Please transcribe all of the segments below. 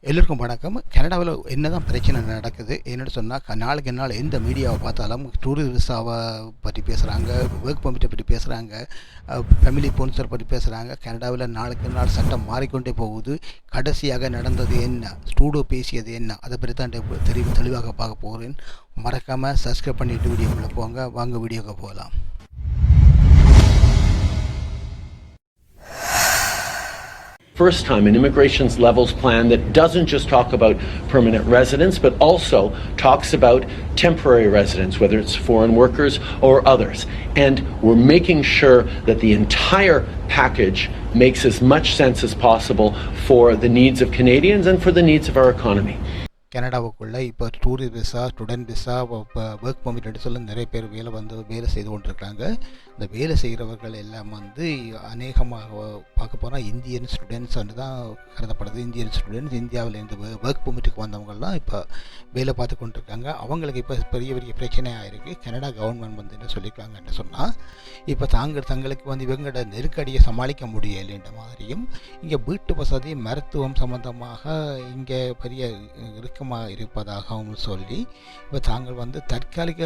எல்லோருக்கும் வணக்கம். கனடாவில் என்ன தான் பிரச்சனை நடக்குது என்னென்னு சொன்னால், நாளுக்கு நாள் எந்த மீடியாவை பார்த்தாலும் டூரிஸ்ட் விசாவை பற்றி பேசுகிறாங்க, ஒர்க் பர்மிட்டை பற்றி பேசுகிறாங்க, ஃபேமிலி ஸ்பான்சர் பற்றி பேசுகிறாங்க. கனடாவில் நாளுக்கு நாள் சட்டம் மாறிக்கொண்டே போகுது. கடைசியாக நடந்தது என்ன, ஸ்டூடோ பேசியது என்ன, அதை பற்றி தான் தெளிவாக பார்க்க போகிறேன். மறக்காமல் சப்ஸ்கிரைப் பண்ணிவிட்டு வீடியோக்குள்ளே போங்க. வாங்க வீடியோக்கு போகலாம். First time an immigration's levels plan that doesn't just talk about permanent residents but also talks about temporary residents, whether it's foreign workers or others. And we're making sure that the entire package makes as much sense as possible for the needs of Canadians and for the needs of our economy. கனடாவுக்குள்ளே இப்போ tourist visa, student visa, work permit எடுத்து சொல்ல நிறைய பேர் வேலை செய்து கொண்டிருக்காங்க. இந்த வேலை செய்கிறவர்கள் எல்லாம் அநேகமாக பார்க்க போனால் இந்தியன் ஸ்டூடெண்ட்ஸ் தான் கருதப்படுது. இந்தியன் ஸ்டூடெண்ட்ஸ் இந்தியாவிலேருந்து ஒர்க் பர்மிட்டுக்கு வந்தவங்கள்லாம் இப்போ வேலை பார்த்து கொண்டிருக்காங்க. அவங்களுக்கு இப்போ பெரிய பெரிய பிரச்சனையாக இருக்குது. கனடா கவர்மெண்ட் என்ன சொல்லியிருக்காங்கன்னு சொன்னால், இப்போ தங்களுக்கு இவங்களோட நெருக்கடியை சமாளிக்க முடியலைன்ற மாதிரியும், இங்கே வீட்டு வசதி, மருத்துவம் சம்பந்தமாக இங்கே பெரிய இருப்பதாகவும் சொல்லி, இப்போ தாங்கள் தற்காலிக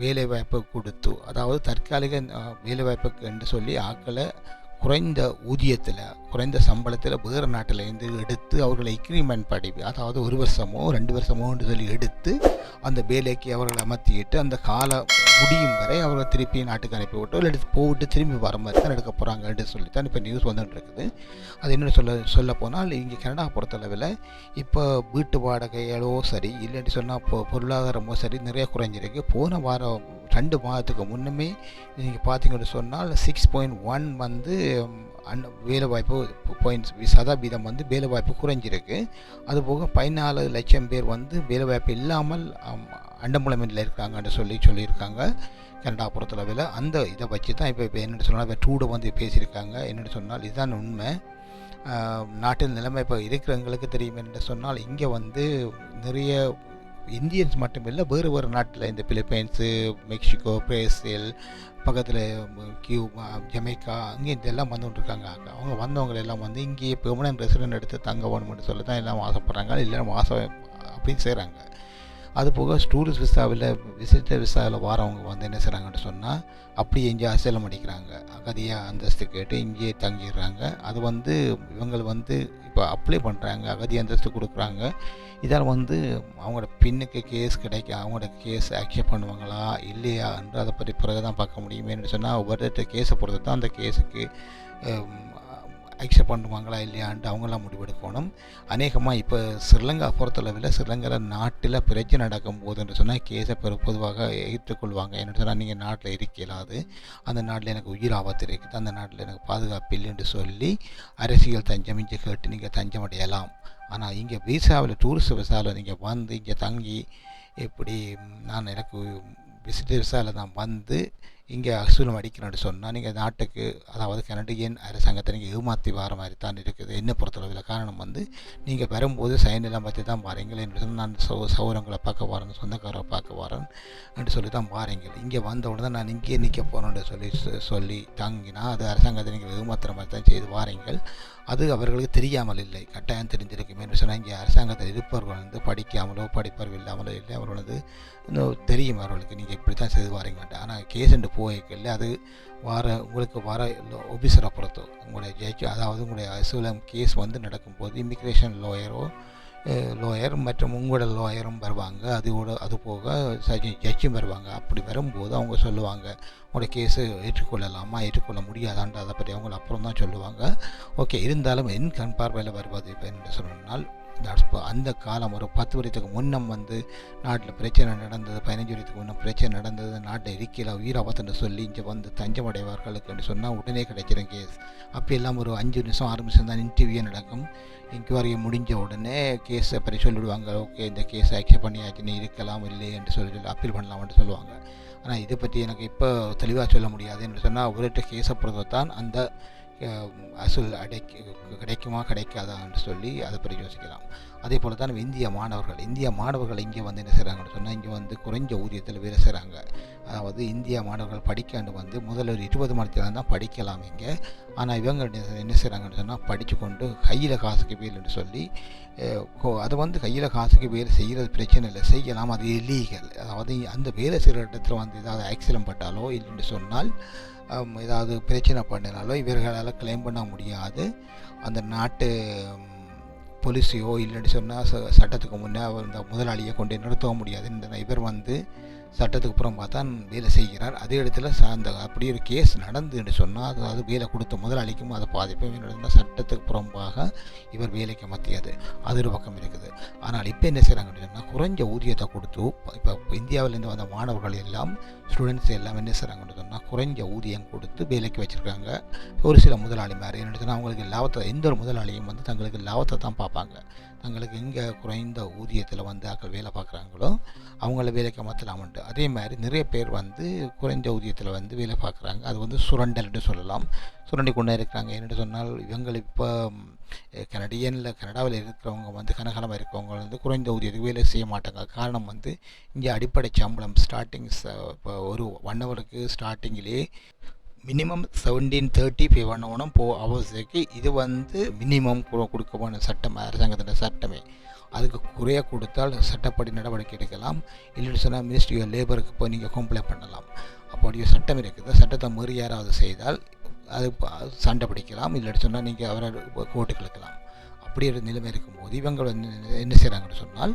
வேலைவாய்ப்பு கொடுத்து, அதாவது தற்காலிக வேலைவாய்ப்புக்கு என்று சொல்லி ஆக்களை குறைந்த ஊதியத்தில், குறைந்த சம்பளத்தில் வேறு நாட்டிலேருந்து எடுத்து அவர்களை எக்ரிமெண்ட் படி, அதாவது 1 வருஷமோ 2 வருஷமோ என்று சொல்லி எடுத்து அந்த வேலைக்கு அவர்களை அமர்த்திக்கிட்டு அந்த கால முடியும் வரை அவர்களை திருப்பி நாட்டுக்கு அனுப்பிவிட்டோ இல்லை போட்டு திரும்பி வர மாதிரி தான் எடுக்க போகிறாங்கன்னு சொல்லி தான் இப்போ நியூஸ் வந்துட்டு இருக்குது. அது என்ன சொல்ல போனால், இங்கே கனடா பொறுத்தளவில் இப்போ வீட்டு வாடகைகளோ சரி, இல்லைன்னு சொன்னால் பொருளாதாரமோ சரி நிறைய குறைஞ்சிருக்கு. போன வாரம் 2 மாதத்துக்கு முன்னமே நீங்கள் பார்த்தீங்கன்னு சொன்னால் 6.1 வேலைவாய்ப்பு சதவீதம் வேலைவாய்ப்பு குறைஞ்சிருக்கு. அதுபோக 14 லட்சம் பேர் வேலைவாய்ப்பு இல்லாமல் அன்எம்ப்ளாய்மெண்ட்டில் இருக்காங்கன்னு சொல்லியிருக்காங்க கனடா பொறுத்தளவில். அந்த இதை வச்சு தான் இப்போ என்னென்னு சொன்னால் இப்போ டூடை பேசியிருக்காங்க. என்னென்னு சொன்னால் இதுதான் உண்மை. நாட்டில் நிலைமை இப்போ இருக்கிறவங்களுக்கு தெரியும் என்று சொன்னால், இங்கே நிறைய இந்தியன்ஸ் மட்டும் இல்லை, வேறு நாட்டில் இந்த பிலிப்பைன்ஸு, மெக்சிகோ, பிரேசில், பக்கத்தில் கியூபா, ஜமைக்கா, அங்கே இதெல்லாம் வந்துட்டுருக்காங்க. அவங்க வந்தவங்களெல்லாம் இங்கேயே பெர்மனன்ட் ரெசிடென்ட் எடுத்து தங்க வேணும்னு சொல்லி தான் எல்லாம் ஆசைப்பட்றாங்க, இல்லை அப்படின்னு செய்கிறாங்க. அதுபோக டூரிஸ்ட் விசாவில், விசிட்டர் விசாவில் வரவங்க என்ன செய்கிறாங்கன்னு சொன்னால், அப்படியே இங்கே அசைலம் அடிக்கிறாங்க, அகதியாக அந்தஸ்து கேட்டு இங்கேயே தங்கிடுறாங்க. அது இவங்க இப்போ அப்ளை பண்ணுறாங்க, அகதி அந்தஸ்து கொடுக்குறாங்க. இதால் அவங்களோட பின்னுக்கு கேஸ் அவங்களோட கேஸ் அக்செப்ட் பண்ணுவாங்களா இல்லையா என்று அதை பற்றி பிறகு தான் பார்க்க முடியும். என்று சொன்னால் ஒவ்வொரு கேஸை பொறுத்து தான் அந்த கேஸுக்கு அக்செப்ட் பண்ணுவாங்களா இல்லையான்ட்டு அவங்களாம் முடிவெடுக்கணும். அநேகமாக இப்போ ஸ்ரீலங்கா பொறுத்தளவில் ஸ்ரீலங்காவில் நாட்டில் பிரச்சனை நடக்கும் போதுன்னு சொன்னால் கேஸை பொதுவாக ஏற்றுக்கொள்வாங்க. என்ன சொன்னால், நீங்கள் நாட்டில் இருக்கலாது, அந்த நாட்டில் எனக்கு உயிர் ஆபத்து இருக்குது, அந்த நாட்டில் எனக்கு பாதுகாப்பு இல்லைன்னு சொல்லி அரசியல் தஞ்சம் இங்கே கேட்டு நீங்கள் தஞ்சம் அடையலாம். ஆனால் இங்கே விசாவில், டூரிஸ்ட் விசாவில் நீங்கள் இங்கே தங்கி இப்படி எனக்கு விசிட்டர் விசாவில் தான் இங்கே அசூலம் அடிக்கிறேன்னு சொன்னால், நீங்கள் நாட்டுக்கு, அதாவது கனடியன் அரசாங்கத்தை நீங்கள் ஏமாற்றி வர மாதிரி தான் இருக்குது என்னை பொறுத்தளவில். காரணம் நீங்கள் வரும்போது சைனெல்லாம் பற்றி தான் வாரீங்கள் என்று சொன்னால், நான் சௌரங்களை பார்க்க வரேன், சொந்தக்காரரை பார்க்க வரேன் என்று சொல்லி தான் வாரீங்கள். இங்கே வந்த உடனே நான் இங்கே நிற்க போகிறேன்னு சொல்லி தங்கினா அது அரசாங்கத்தை நீங்கள் ஏமாத்துகிற மாதிரி தான் செய்து வாரீங்கள். அது அவர்களுக்கு தெரியாமல் இல்லை, கட்டாயம் தெரிஞ்சிருக்கும். என்று சொன்னால், இங்கே அரசாங்கத்தில் இருப்பவர்கள் படிக்காமலோ படிப்பறிவு இல்லாமலோ இல்லை, அவர்களுக்கு தெரியும் அவர்களுக்கு நீங்கள் இப்படி தான் செய்து வாரீங்கன்ட்டு. ஆனால் கேஸுண்டு போய்க்கல அது உங்களுக்கு வர ஆஃபீஸரை பொறுத்து உங்களுடைய ஜட்ஜ், அதாவது உங்களுடைய அசூலம் கேஸ் நடக்கும்போது இமிக்ரேஷன் லோயர் மற்றும் உங்களோட லோயரும் வருவாங்க. அது போக ஜட்ஜும் வருவாங்க. அப்படி வரும்போது அவங்க சொல்லுவாங்க, உங்களோட கேஸு ஏற்றுக்கொள்ளலாமா ஏற்றுக்கொள்ள முடியாதான்ட்டு அதை பற்றி அவங்கள அப்புறம் தான் சொல்லுவாங்க. ஓகே, இருந்தாலும் என் கண் பார்வையில் வருவது இப்போ என்று சொன்னால், அந்த காலம் ஒரு 10 வருடத்துக்கு முன்னம் நாட்டில் பிரச்சனை நடந்தது, 15 வருடத்துக்கு முன்னம் பிரச்சனை நடந்தது, நாட்டில் இருக்கையில் உயிர் ஆபத்துன்னு சொல்லி இங்கே தஞ்சம் அடைவார்களுக்குன்னு சொன்னால் உடனே கிடைச்சிடும் கேஸ். அப்போல்லாம் ஒரு 5 நிமிஷம் 6 நிமிஷம் தான் இன்டர்வியூ நடக்கும். இன்குவரி முடிஞ்ச உடனே கேஸை பற்றி சொல்லிவிடுவாங்க. ஓகே, இந்த கேஸை அக்செப்ட் பண்ணியாச்சு, நீ இருக்கலாம் இல்லை என்று சொல்லி அப்பீல் பண்ணலாம்னு சொல்லுவாங்க. ஆனால் இதை பற்றி எனக்கு இப்போ தெளிவாக சொல்ல முடியாது. என்று சொன்னால் ஒவ்வொரு கேஸை பொறுத்து தான் அந்த அசூல் கிடைக்குமா கிடைக்காதான்னு சொல்லி அதை பற்றி யோசிக்கலாம். அதே போல் தான் இந்திய மாணவர்கள் இங்கே வந்து என்ன செய்கிறாங்கன்னு சொன்னால் இங்கே வந்து குறைஞ்ச ஊதியத்தில் வேலை செய்கிறாங்க. அதாவது இந்திய மாணவர்கள் படிக்காண்டு வந்து முதல்ல ஒரு 20 மணி நேரம் தான் படிக்கலாம் இங்கே. ஆனால் இவங்க என்ன செய்கிறாங்கன்னு சொன்னால் படித்து கொண்டு கையில் காசுக்கு வேலைன்னு சொல்லி அதை வந்து கையில் காசுக்கு வேலை செய்கிறது பிரச்சனை இல்லை, செய்யலாம், அது இல்லீகல். அதாவது அந்த வேலை செய்கிற இடத்துல வந்து ஏதாவது ஆக்சிடென்ட் பட்டாலோ இல்லைன்னு சொன்னால் ஏதாவது பிரச்சனை பண்ணினாலோ இவர்களால் கிளைம் பண்ண முடியாது. அந்த நாட்டு போலீஸையோ இல்லைன்னு சொன்னால் சட்டத்துக்கு முன்னே அந்த முதலாளியை கொண்டு நிறுத்தவும் முடியாது. இந்த இவர் வந்து சட்டத்துக்கு புறம் பார்த்தா வேலை செய்கிறார். அதே இடத்துல அந்த அப்படி ஒரு கேஸ் நடந்துன்னு சொன்னால் அது வேலை கொடுத்த முதலாளிக்கும் அதை பாதிப்பு நடந்தால் சட்டத்துக்கு புறம்பாக இவர் வேலைக்கு மத்தியது. அது ஒரு பக்கம் இருக்குது. ஆனால் இப்போ என்ன செய்கிறாங்கன்னு சொன்னால் குறைஞ்ச ஊதியத்தை கொடுத்து இப்போ இந்தியாவிலேருந்து வந்த மாணவர்கள் எல்லாம் ஸ்டூடெண்ட்ஸ் எல்லாம் என்ன செய்கிறாங்கன்னு சொன்னால் குறைஞ்ச ஊதியம் கொடுத்து வேலைக்கு வச்சுருக்காங்க. ஒரு சில முதலாளி மாதிரி என்ன சொன்னால் அவங்களுக்கு லாபத்தை, எந்த ஒரு முதலாளியும் வந்து தங்களுக்கு லாபத்தை தான் பார்ப்பாங்க. தங்களுக்கு எங்கே குறைந்த ஊதியத்தில் வந்து ஆக்கள் வேலை பார்க்குறாங்களோ அவங்கள வேலைக்கு மாற்றலாம்ட்டு. அதே மாதிரி நிறைய பேர் வந்து குறைஞ்ச ஊதியத்தில் வந்து வேலை பார்க்குறாங்க. அது வந்து சுரண்டல்னு சொல்லலாம். சுரண்டி கொண்டே இருக்கிறாங்க. என்னென்னு சொன்னால் இவங்க இப்போ கனடாவில் இருக்கிறவங்க வந்து கனகாலமாக இருக்கிறவங்க வந்து குறைந்த ஊதியத்துக்கு வேலை செய்ய மாட்டாங்க. காரணம் வந்து இங்கே அடிப்படை சம்பளம் இப்போ ஒரு 1 ஹவருக்கு ஸ்டார்டிங்கிலே மினிமம் 1730 பே பண்ணணும் ஹவர்ஸுக்கு. இது வந்து மினிமம் கொடுக்க சட்டம், அரசாங்கத்தின் சட்டமே. அதுக்கு குறைய கொடுத்தால் சட்டப்படி நடவடிக்கை எடுக்கலாம். இல்லைன்னு சொன்னால் மினிஸ்ட்ரி ஆஃப் லேபருக்கு போய் நீங்கள் கம்ப்ளைண்ட் பண்ணலாம். அப்படி சட்டம் இருக்குது. சட்டத்தை மீறி யாராவது செய்தால் அது சண்டை பிடிக்கலாம். இல்லைன்னு சொன்னால் நீங்கள் அவரை கோர்ட்டுக்கு இழுக்கலாம். அப்படி ஒரு நிலைமை இருக்கும்போது இவங்க வந்து என்ன செய்கிறாங்கன்னு சொன்னால்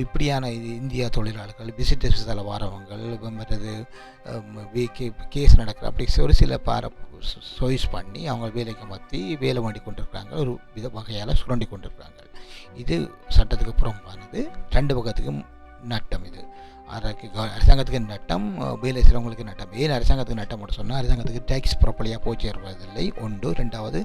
இப்படியான இந்தியா தொழிலாளர்கள் விசிட்டர்ஸ் விசாவில் வாரவங்கள் மற்றது கேஸ் நடக்கிற அப்படி ஒரு சில சாய்ஸ் பண்ணி அவங்க வேலைக்கு மாற்றி வேலை மாடி கொண்டிருக்கிறாங்க. ஒரு வகையால் சுரண்டி கொண்டிருக்கிறாங்க. இது சட்டத்துக்கு புறம்பானது. 2 பக்கத்துக்கும் நட்டம். இது அரசாங்கத்துக்கு நட்டம், வேலை செய்கிறவங்களுக்கு நட்டம். ஏன் அரசாங்கத்துக்கு நட்டம் மட்டும் சொன்னால் அரசாங்கத்துக்கு டேக்ஸ் ப்ராப்பர்லியாக போய் சேருவதில்லை ஒன்று. 2வது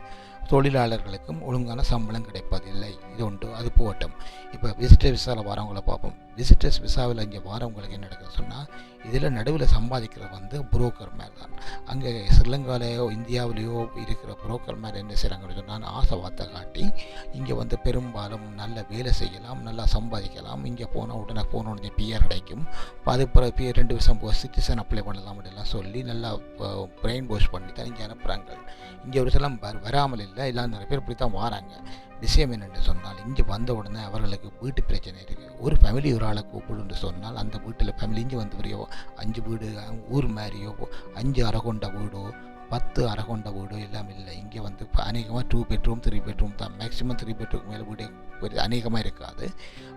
தொழிலாளர்களுக்கும் ஒழுங்கான சம்பளம் கிடைப்பதில்லை. இது ஒன்று. அது போகட்டும். இப்போ விசிட்டர் விசாவில் வரவங்களை பார்ப்போம். விசிட்டர்ஸ் விசாவில் இங்கே வரவங்களுக்கு என்ன நடக்குதுன்னு சொன்னால் இதில் நடுவில் சம்பாதிக்கிறது வந்து புரோக்கர் மாதிரி தான். அங்கே ஸ்ரீலங்காலேயோ இந்தியாவிலேயோ இருக்கிற புரோக்கர் மாதிரி என்ன செய்கிறாங்கன்னு சொன்னால் ஆசை வார்த்தை காட்டி இங்கே வந்து பெரும்பாலும் நல்ல வேலை செய்யலாம், நல்லா சம்பாதிக்கலாம். இங்கே போனால் உடனே போனோடனே பிஆர் கிடைக்கும். அது பிறகு 2 வருஷம் சிட்டிசன் அப்ளை பண்ணலாம் அப்படின்லாம் சொல்லி நல்லா பிரெயின் வாஷ் பண்ணி தான் இங்கே அனுப்புகிறாங்க. இங்கே ஒரு சிலம் வராமல் இல்லை, எல்லாம் நிறைய பேர் இப்படி தான் வராங்க. விஷயம் என்னென்று சொன்னால் இங்கே வந்த உடனே அவர்களுக்கு வீட்டு பிரச்சனை இருக்குது. ஒரு ஃபேமிலி ஒரு ஆளை கூப்பிடுன்னு சொன்னால் அந்த வீட்டில் ஃபேமிலி இங்கே வந்து வரையோ 5 வீடு ஊர் மாதிரியோ 5 அறை கொண்ட வீடோ 10 அறை கொண்ட வீடோ எல்லாம் இல்லை. இங்கே வந்து இப்போ அநேகமாக 2 பெட்ரூம் 3 பெட்ரூம் தான். மேக்ஸிமம் 3 பெட்ரூம் மேலே வீடு அநேகமாக இருக்காது.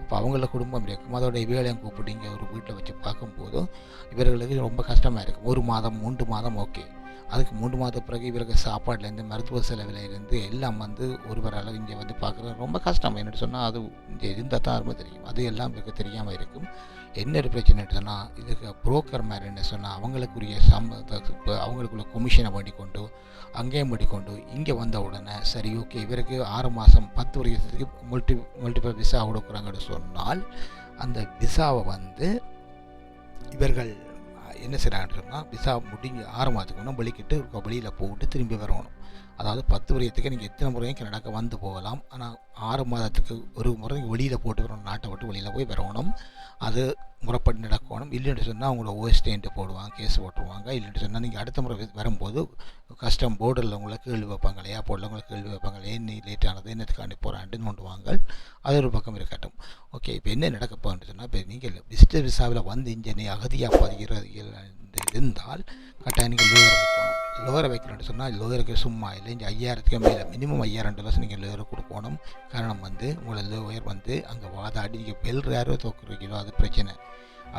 இப்போ அவங்கள குடும்பம் இருக்கும். அதோட வேலையும் கூப்பிட்டு இங்கே ஒரு வீட்டில் வச்சு பார்க்கும்போதும் இவர்களுக்கு ரொம்ப கஷ்டமாக இருக்கும். 1 மாதம் 3 மாதம் ஓகே. அதுக்கு 3 மாத பிறகு இவருக்கு சாப்பாடுலேருந்து மருத்துவ செலவிலேருந்து எல்லாம் வந்து ஒருவரால் இங்கே வந்து பார்க்குறது ரொம்ப கஷ்டம். என்னென்னு சொன்னால் அது இங்கே இருந்தால் தான் ரொம்ப தெரியும். அது எல்லாம் இவருக்கு தெரியாமல் இருக்கும். என்ன ஒரு பிரச்சனை சொன்னால் இதுக்கு புரோக்கர் மாதிரி என்ன சொன்னால் அவங்களுக்குரிய அவங்களுக்குள்ள கமிஷனை பண்ணிக்கொண்டு அங்கேயும் பண்ணிக்கொண்டு இங்கே வந்த உடனே சரி ஓகே இவருக்கு 6 மாதம் 10 வருஷத்துக்கு மல்டிபிள் விசா கொடுக்குறாங்கன்னு சொன்னால் அந்த விசாவை வந்து இவர்கள் என்ன செய்கிறாங்கன்னு சொன்னால் விசா முடிஞ்சு 6 மாதத்துக்கு முன்னே வெளிக்கிட்டு வெளியில் போட்டு திரும்பி வரணும். அதாவது 10 வருஷத்துக்கு நீங்கள் எத்தனை முறையும் கனடாக்கு வந்து போகலாம். ஆனால் 6 மாதத்துக்கு ஒரு முறை வெளியில் போட்டு வரணும். நாட்டை விட்டு வெளியில் போய் வரணும். அது முறைப்படி நடக்கணும். இல்லைன்னு சொன்னால் அவங்களோட ஓஎஸ்டேன்ட்டு போடுவாங்க, கேஸ் போட்டுருவாங்க. இல்லைன்னு சொன்னால் நீங்கள் அடுத்த முறை வரும்போது கஸ்டம் போர்டரில் உங்களை கேள்வி வைப்பாங்க, ஏர்போர்ட்டில் உங்களை கேள்வி வைப்பாங்க, ஏன் நீ லேட் ஆனது என்னத்துக்காண்டி போகிறான்ட்டு கொண்டுவாங்க. அது ஒரு பக்கம் இருக்கட்டும். ஓகே இப்போ என்ன நடக்க போகுதுன்னு சொன்னால் இப்போ நீங்கள் விசிட்டர் விசாவில் வந்து இங்கே நீ அகதியாக பதிகிறது இருந்தால் கட்டாயம் நீங்கள் லோயரை வைக்கணும். லோயரை வைக்கணும்னு சொன்னால் லோயருக்கு சும்மா இல்லை. இங்கே 5000க்கு மேலே மினிமம் $5000 நீங்கள் லோயரை கொடுக்கணும். காரணம் வந்து உங்களை லோயர் வந்து அங்கே வாதாடி நீங்கள் வெல்றாரோ தோக்குறீங்களோ அது பிரச்சனை.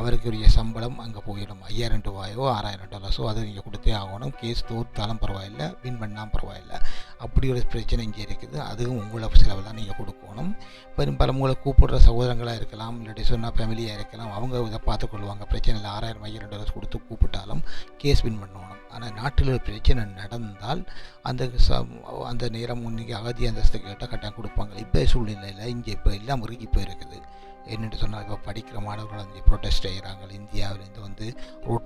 அவருக்குரிய சம்பளம் அங்கே போயிடும். $5000 $6000 அது நீங்கள் கொடுத்தே ஆகணும். கேஸ் தோற்றாலும் பரவாயில்லை, வின் பண்ணாலும் பரவாயில்லை. அப்படி ஒரு பிரச்சனை இங்கே இருக்குது. அதுவும் உங்களை செலவெல்லாம் நீங்கள் கொடுக்கணும். பெரும்பாலும் உங்களை கூப்பிடுற சகோதரங்களாக இருக்கலாம், இல்லாட்டி சொன்னால் ஃபேமிலியாக இருக்கலாம். அவங்க இதை பார்த்துக்கொள்வாங்க. பிரச்சனை இல்லை. $6000 $5000 கொடுத்து கூப்பிட்டாலும் கேஸ் வின் பண்ணணும். ஆனால் நாட்டில் ஒரு பிரச்சனை நடந்தால் அந்த நேரம் நீங்கள் அகதி அந்தஸ்து கேட்டால் கட்டாயம் கொடுப்பாங்க. இப்போ சூழ்நிலையில் இங்கே இப்போ எல்லாம் முறுக்கி போயிருக்குது. என்னென்னு சொன்னால் இப்போ படிக்கிற மாணவர்கள் வந்து ப்ரொட்டஸ்ட் செய்கிறாங்க. இந்தியாவிலேருந்து வந்து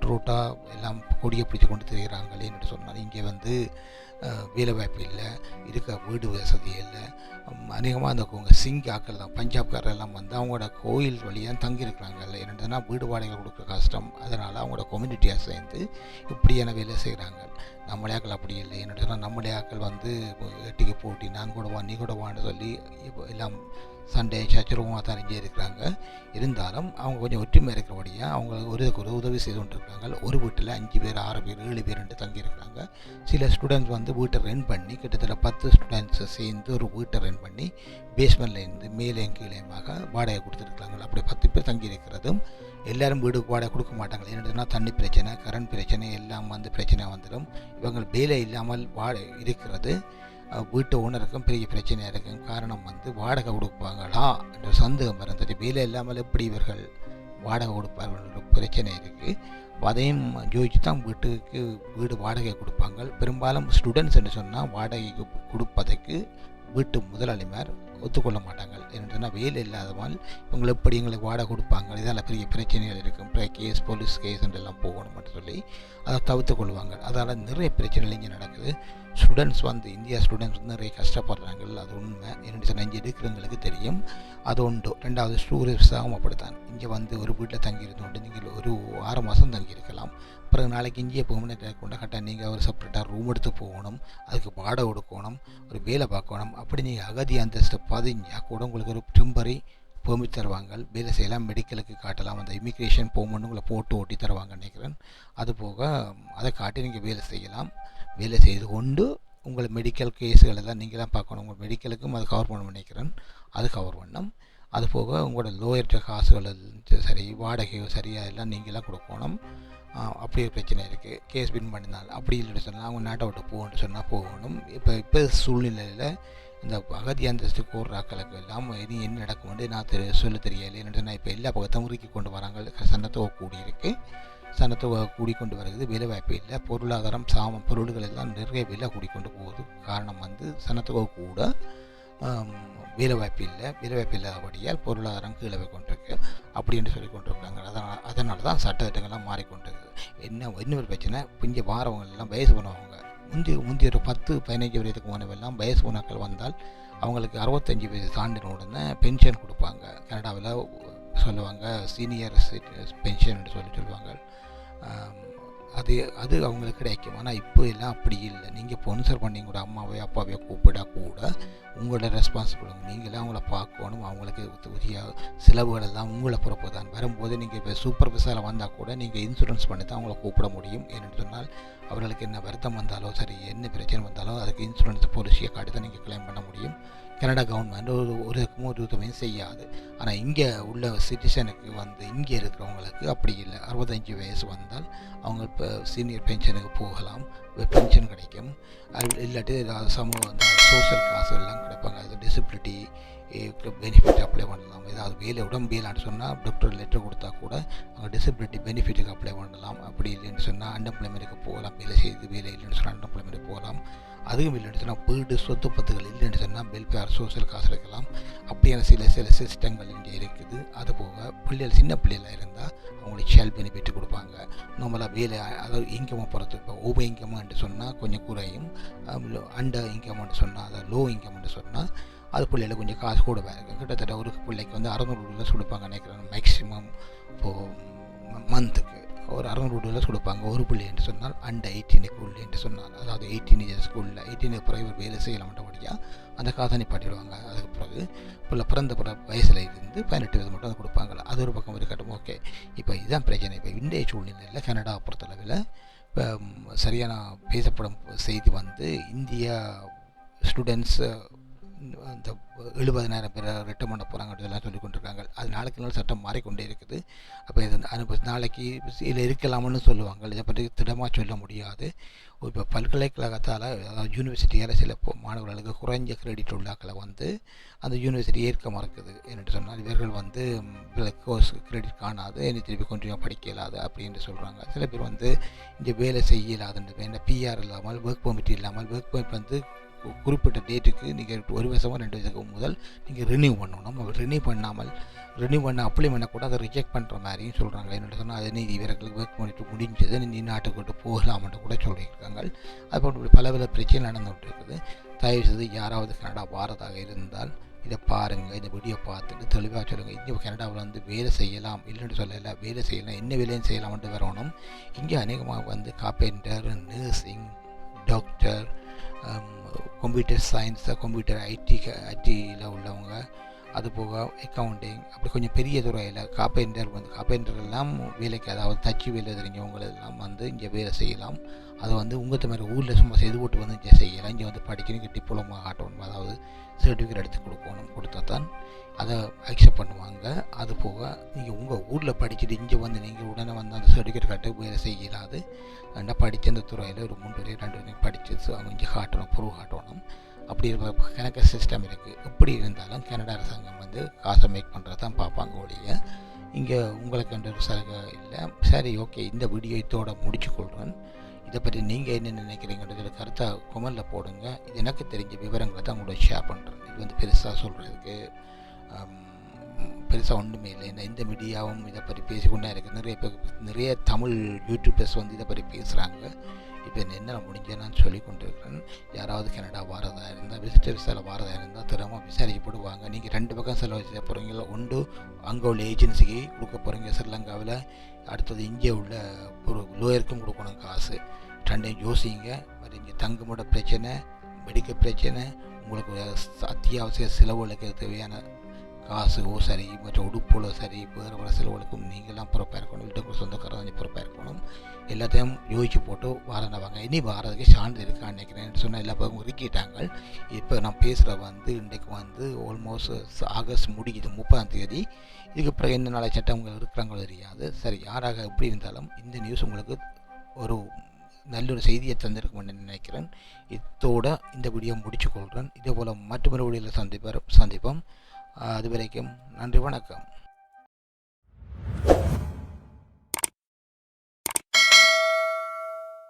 ரோட்டாக எல்லாம் கொடியை பிடிச்சி கொண்டு திரிகிறாங்க. என்னென்னு சொன்னால் இங்கே வந்து வேலை வாய்ப்பு இல்லை, இருக்க வீடு வசதி இல்லை. அநேகமாக அந்த சிங் ஆக்கள் தான், பஞ்சாப்காரெல்லாம் வந்து அவங்களோட கோயில் வழியாக தங்கியிருக்கிறாங்க. என்னென்னா வீடு வாடகை கொடுக்க கஷ்டம், அதனால் அவங்களோட கம்யூனிட்டியாக சேர்ந்து இப்படியான வேலை செய்கிறாங்க. நம்மளே ஆக்கள் அப்படி இல்லை. என்னென்னு சொன்னால் நம்மளே ஆக்கள் வந்து எட்டிக்கு போட்டி நான் கூட வா நீ கூட வான்னு சொல்லி இப்போ எல்லாம் சண்டே சச்சரவமாக தான் இங்கே இருக்கிறாங்க. இருந்தாலும் அவங்க கொஞ்சம் ஒற்றுமை இருக்கிறபடியாக அவங்களுக்கு ஒரு உதவி செய்து கொண்டிருக்கிறாங்க. ஒரு வீட்டில் 5 பேர் 6 பேர் 7 பேர் தங்கியிருக்கிறாங்க. சில ஸ்டூடெண்ட்ஸ் வந்து வீட்டை ரெண்ட் பண்ணி கிட்டத்தட்ட 10 ஸ்டூடெண்ட்ஸை சேர்ந்து ஒரு வீட்டை ரெண்ட் பண்ணி பேஸ்மெண்ட்லேருந்து மேலேயும் கீழேயுமாக வாடகை கொடுத்துருக்குறாங்க. அப்படி 10 பேர் தங்கியிருக்கிறதும் எல்லோரும் வீடு வாடகை கொடுக்க மாட்டாங்க. என்னென்னா தண்ணி பிரச்சனை, கரண்ட் பிரச்சனை எல்லாம் வந்து பிரச்சனை வந்துடும். இவங்க வேலை இல்லாமல் இருக்கிறது வீட்டு ஓனருக்கும் பெரிய பிரச்சனையாக இருக்கும். காரணம் வந்து வாடகை கொடுப்பாங்களா என்ற சந்தேகம் இருந்தது. வேலை இல்லாமல் எப்படி இவர்கள் வாடகை கொடுப்பார்கள் பிரச்சனை இருக்குது. அதையும் யோசிச்சு தான் வீடு வாடகை கொடுப்பாங்க. பெரும்பாலும் ஸ்டூடெண்ட்ஸ் என்று சொன்னால் வாடகைக்கு கொடுப்பதற்கு வீட்டு முதலாளிமார் ஒத்துக்கொள்ள மாட்டாங்க. என்னென்னா வேலை இல்லாதவால் இவங்களை எப்படி எங்களுக்கு வாடகை கொடுப்பாங்க, இதால் பெரிய பிரச்சனைகள் இருக்கும், கேஸ் போலீஸ் கேஸ் என்றெல்லாம் போகணும்னு சொல்லி அதை தவிர்த்து கொள்வாங்க. அதால் நிறைய பிரச்சனைகள் இங்கே நடக்குது. ஸ்டூடெண்ட்ஸ் வந்து இந்தியா ஸ்டூடெண்ட்ஸ் வந்து நிறைய கஷ்டப்படுறாங்க. அது உண்மை. என்னென்னு சொன்னால் இங்கே இருக்கிறவங்களுக்கு தெரியும். அது உண்டு. 2வது டூரிஸ்டாகவும் அப்படித்தான். இங்கே வந்து ஒரு வீட்டில் தங்கியிருந்தோண்டு நீங்கள் ஒரு 6 மாதம் தங்கியிருக்கலாம். பிறகு நாளைக்கு இங்கேயே போகணும்னு கொண்ட கட்ட நீங்கள் ஒரு செப்பரேட்டாக ரூம் எடுத்து போகணும், அதுக்கு வாடகை கொடுக்கணும், ஒரு வேலை பார்க்கணும். அப்படி நீங்கள் அகதி அந்தஸ்து பதிஞ்சா கூட உங்களுக்கு ஒரு டெம்பரரி பெர்மிட் தருவாங்க, வேலை செய்யலாம், மெடிக்கலுக்கு காட்டலாம், அந்த இமிக்ரேஷன் போகணுன்னு உங்களை போட்டு ஓட்டி தருவாங்க நினைக்கிறேன். அது போக அதை காட்டி நீங்கள் வேலை செய்யலாம். வேலை செய்து கொண்டு உங்களை மெடிக்கல் கேஸுகளை தான் நீங்கள் தான் பார்க்கணும். உங்கள் மெடிக்கலுக்கும் அது கவர் பண்ண நினைக்கிறேன், அது கவர் பண்ணணும். அது போக உங்களோட லோயர்கிட்ட காசுகள் சரி, வாடகை சரியாக எல்லாம் நீங்களாம் கொடுக்கணும். அப்படி ஒரு பிரச்சனை இருக்குது. கேஸ் வின் பண்ணினால் அப்படி இல்லைன்னு சொன்னால் அவங்க நாட்டை விட்டு போகணுன்னு சொன்னால் போகணும். இப்போ சூழ்நிலையில் இந்த அகதி அந்தஸ்து கோர்றாக்களுக்கு எல்லாம் இனி என்ன நடக்கும் நான் சொல்ல தெரியலை. என்னென்னு சொன்னால் இப்போ எல்லா பக்கத்தையும் முறுக்கி கொண்டு வராங்க. சனத்தொகை கூடியிருக்கு, சனத்தொகை கூடிக்கொண்டு வருகிறது. வேலை வாய்ப்பு இல்லை, பொருளாதாரம் பொருள்கள் எல்லாம் நிறைய விலை கூடிக்கொண்டு போகுது. காரணம் வந்து சனத்தொகை கூட வேலை வாய்ப்பு இல்லை, வேலை வாய்ப்பு இல்லாதபடியால் பொருளாதாரம் கீழே போய் கொண்டிருக்கு அப்படின்னு சொல்லி கொண்டிருக்காங்க. அதனால தான் சட்டத்திட்டங்கள்லாம் மாறிக்கொண்டிருக்கு. இன்னொரு பிரச்சனை, இங்கே வாரவங்க எல்லாம் வயசு போனவங்க முந்தைய ஒரு 10-15 வயதுக்கு போனவெல்லாம் வயசு போனாக்கள் வந்தால் அவங்களுக்கு 65 வயசு தாண்டின உடனே பென்ஷன் கொடுப்பாங்க. கனடாவில் சொல்லுவாங்க சீனியர் பென்ஷன் என்று சொல்லுவாங்க. அது அவங்களுக்கு கிடைக்கும். ஆனால் இப்போ எல்லாம் அப்படி இல்லை. நீங்கள் ஸ்பான்சர் பண்ணி கூட அம்மாவையோ அப்பாவையோ கூப்பிடா கூட உங்களோட ரெஸ்பான்சிபிள், நீங்களே அவங்கள பார்க்கணும். அவங்களுக்கு உரிய செலவுகள் எல்லாம் உங்களை பொறுப்பு தான். வரும்போது நீங்கள் இப்போ சூப்பர் விசாவில் வந்தால் கூட நீங்கள் இன்சூரன்ஸ் பண்ணி தான் அவங்கள கூப்பிட முடியும். ஏன்னு சொன்னால் அவர்களுக்கு என்ன வருத்தம் வந்தாலோ சரி, என்ன பிரச்சனை வந்தாலோ அதுக்கு இன்சூரன்ஸ் பாலிசியை காட்டி தான் நீங்கள் கிளைம் பண்ண முடியும். கனடா கவர்மெண்ட் ஒரு உதவியும் செய்யாது. ஆனால் இங்கே உள்ள சிட்டிசனுக்கு வந்து இங்கே இருக்கிறவங்களுக்கு அப்படி இல்லை. 65 வயசு வந்தால் அவங்க இப்போ சீனியர் பென்ஷனுக்கு போகலாம், பென்ஷன் கிடைக்கும். இல்லாட்டி சமூக சோஷியல் காசு எல்லாம் கிடைப்பாங்க. அது டிசபிலிட்டி பெனிஃபிட் அப்ளை பண்ணலாம். ஏதாவது வேலை உடம்பு சொன்னால் டாக்டர் லெட்டர் கொடுத்தா கூட அவங்க டிசபிலிட்டி பெனிஃபிட்டுக்கு அப்ளை பண்ணலாம். அப்படி இல்லைன்னு சொன்னால் அன்எம்ப்ளாய்மெண்ட்டுக்கு போகலாம். வேலை இல்லைன்னு சொன்னால் அன்எம்ப்ளாய்மெண்ட்டுக்கு போகலாம். அதுவும் இல்லைன்னு சொன்னால் வீடு சொத்து பத்துகள் இல்லைன்னு சொன்னால் வெல்ஃபேர் சோஷியல் காசு இருக்கலாம். அப்படியான சில சிஸ்டங்கள் இங்கே இருக்குது. அது போக சின்ன பிள்ளைகளாக இருந்தால் அவங்களுக்கு ஷேல் பெனிஃபிட் கொடுப்பாங்க. நம்மளாக வேலை அதாவது இன்கம்மை பொறுத்து, இப்போ ஓவர் இன்கம்னு சொன்னால் கொஞ்சம் குறையும், அண்டர் இன்கம்னு சொன்னால் அதாவது லோ இன்கம்னு சொன்னால் அது பிள்ளைகளுக்கு கொஞ்சம் காசு கூட வேறு. கிட்டத்தட்ட ஒரு பிள்ளைக்கு வந்து $600 கொடுப்பாங்க நினைக்கிறேன் மேக்ஸிமம். இப்போது மந்த்துக்கு ஒரு $600 கொடுப்பாங்க ஒரு பிள்ளைன்னு சொன்னால். அண்டர் 18 உள்ள என்று சொன்னால், அதாவது 18 இயர்ஸ்க்கு உள்ள 18 பிறகு வேலை செய்யலாமட்டபடியாக அந்த காசை நிப்பாட்டிடுவாங்க. அதுக்கு பிறகு பிறந்த வயசில் இருந்து 18 வயது மட்டும் அதை கொடுப்பாங்களா. அது ஒரு பக்கம் இருக்கட்டும். ஓகே, இப்போ இதுதான் பிரச்சனை. இப்போ இன்றைய சூழ்நிலையில் கனடா பொறுத்தளவில் இப்போ சரியான பேசப்படும் செய்தி வந்து இந்தியா ஸ்டூடெண்ட்ஸ் அந்த 70,000 பேரை ரிட்டன் பண்ண போகிறாங்கன்றதெல்லாம் சொல்லி கொண்டிருக்காங்க. அது நாளுக்கு நாள் சட்டம் மாறிக்கொண்டே இருக்குது. அப்போ இது நாளைக்கு இதில் இருக்கலாம்னு சொல்லுவாங்க. இதை பற்றி திடமாக சொல்ல முடியாது. இப்போ பல்கலைக்கழகத்தால் அதாவது யூனிவர்சிட்டியால் சில மாணவர்களுக்கு குறைஞ்ச கிரெடிட் உள்ளாக்களை வந்து அந்த யூனிவர்சிட்டி ஏற்க மறுக்குது. என்னென்னு சொன்னால் இவர்கள் வந்து கோர்ஸ் கிரெடிட் காணாது, என்னை திருப்பி கொஞ்சம் படிக்க இயலாது அப்படின்னு சொல்கிறாங்க. சில பேர் வந்து இங்கே வேலை செய்ய இயலாதுன்றது, என்ன பிஆர் இல்லாமல் ஒர்க் பெர்மிட் இல்லாமல் ஒர்க் பெர்மிட் வந்து குறிப்பிட்ட டேட்டுக்கு நீங்கள் 1 வருஷமோ 2 வருஷத்துக்கு முதல் நீங்கள் ரினியூ பண்ணணும். ரினியூ பண்ணாமல் ரினியூ பண்ண அப்ளை பண்ண கூட அதை ரிஜெக்ட் பண்ணுற மாதிரியும் சொல்கிறாங்க. என்னோட சொன்னால் அது நீதி இவர்களுக்கு ஒர்க் பண்ணிட்டு முடிஞ்சது, நீ நாட்டுக்கு விட்டு போகலாம்னு கூட சொல்லியிருக்காங்க. அதுபோல் இப்படி பல பிரச்சனை நடந்துகிட்டு இருக்குது. தயவுசெய்து யாராவது கனடா வாரதாக இருந்தால் இதை பாருங்கள், இந்த வீடியோ பார்த்துட்டு தெளிவாக சொல்லுங்கள். இங்கே கனடாவில் வந்து வேலை செய்யலாம் இல்லைன்னு சொல்லலை, வேலை செய்யலாம், என்ன வேலையும் செய்யலாம்ன்ட்டு வரணும். இங்கே அநேகமாக வந்து carpenter, nursing, doctor, computer science, computer ஐடியில் உள்ளவங்க, அதுபோக அக்கௌண்டிங், அப்படி கொஞ்சம் பெரிய துறையில் கார்பெண்டர் எல்லாம் வேலைக்கு, அதாவது தச்சு வேலை தெரிஞ்சவங்களெல்லாம் வந்து இங்கே வேலை செய்யலாம். அதை வந்து உங்கள் மாதிரி ஊரில் சும்மா செய்து போட்டு வந்து இங்கே செய்யலாம். இங்கே வந்து படிக்கணும், இங்கே டிப்ளமா ஆட்டணும், அதாவது சர்டிஃபிகேட் எடுத்து கொடுக்கணும், கொடுத்தா தான் அதை அக்செப்ட் பண்ணுவாங்க. அது போக நீங்கள் உங்கள் ஊரில் படிச்சுட்டு இங்கே வந்து நீங்கள் உடனே வந்து அந்த சர்டிஃபிகேட் காட்ட வேலை செய்யலாது. ரெண்டா படித்த அந்த துறையில் ஒரு 3 வரையும் 2 வரையும் படித்து அவங்க இங்கே காட்டணும், ப்ரூவ் காட்டணும். அப்படி கணக்கு சிஸ்டம் இருக்குது. எப்படி இருந்தாலும் கனடா அரசாங்கம் வந்து காசை மேக் பண்ணுறது தான் பார்ப்பாங்க ஒழிய இங்கே உங்களுக்கு என்ற ஒரு சலுகை இல்லை. சரி, ஓகே, இந்த வீடியோ இதோட முடிச்சுக்கொள்கிறேன். இதை பற்றி நீங்கள் என்ன நினைக்கிறீங்கன்றதில் கருத்தை கொமெண்டில் போடுங்க. இது எனக்கு தெரிஞ்ச விவரங்களை தான் உங்களோட ஷேர் பண்ணுறேன். இது வந்து பெருசாக சொல்கிறதுக்கு பெருசாக ஒன்றுமே இல்லை. இந்த மீடியாவும் இதை பற்றி பேசிக்கொண்டே இருக்குது. நிறைய தமிழ் யூடியூபர்ஸ் வந்து இதை பற்றி பேசுகிறாங்க. இப்போ என்ன முடிஞ்ச நான் சொல்லி கொண்டு இருக்கிறேன். யாராவது கனடா வாரதாக இருந்தால், விசிட்டர் விசாவில் வாரதாக இருந்தால் திறமாக விசாரிச்சு போடுவாங்க. நீங்கள் 2 பக்கம் செலவு செய்ய போகிறீங்களா, ஒன்று அங்கே உள்ள ஏஜென்சிக்கு கொடுக்க போகிறீங்க ஸ்ரீலங்காவில், அடுத்தது இங்கே உள்ள ஒரு லோயருக்கும் கொடுக்கணும் காசு. 2 யோசிங்க. மற்ற இங்கே தங்குமோட பிரச்சனை, மெடிக்கல் பிரச்சனை, உங்களுக்கு அத்தியாவசிய செலவுகளுக்கு தேவையான காசுவோ சரி, மற்ற உடுப்புகளோ சரி, வேறு செலவுகளுக்கும் நீங்களாம் பொறுப்பாக இருக்கணும். வீட்டுக்கு சொந்தக்காரங்க பொறுப்பாக இருக்கணும். எல்லாத்தையும் யோசிச்சு போட்டு வாரண்டவாங்க. இனி வாரதுக்கு சான்று இருக்கான்னு நினைக்கிறேன் சொன்னால் எல்லா பக்கம் ஒதுக்கிட்டாங்க. இப்போ நான் பேசுகிற வந்து இன்றைக்கு வந்து ஆல்மோஸ்ட் ஆகஸ்ட் முடிக்குது, 30ஆம் தேதி. இதுக்கு பிறகு என்ன நாளை சட்டம் உங்களுக்கு இருக்கிறாங்களோ தெரியாது. சரி, யாராக எப்படி இருந்தாலும் இந்த நியூஸ் உங்களுக்கு ஒரு நல்ல ஒரு செய்தியை தந்திருக்கும்னு நினைக்கிறேன். இதோட இந்த வீடியோ முடிச்சுக்கொள்கிறேன். இதே போல் மற்றொரு வீடியோவில் சந்திப்போம். அது வரைக்கும் நன்றி, வணக்கம்.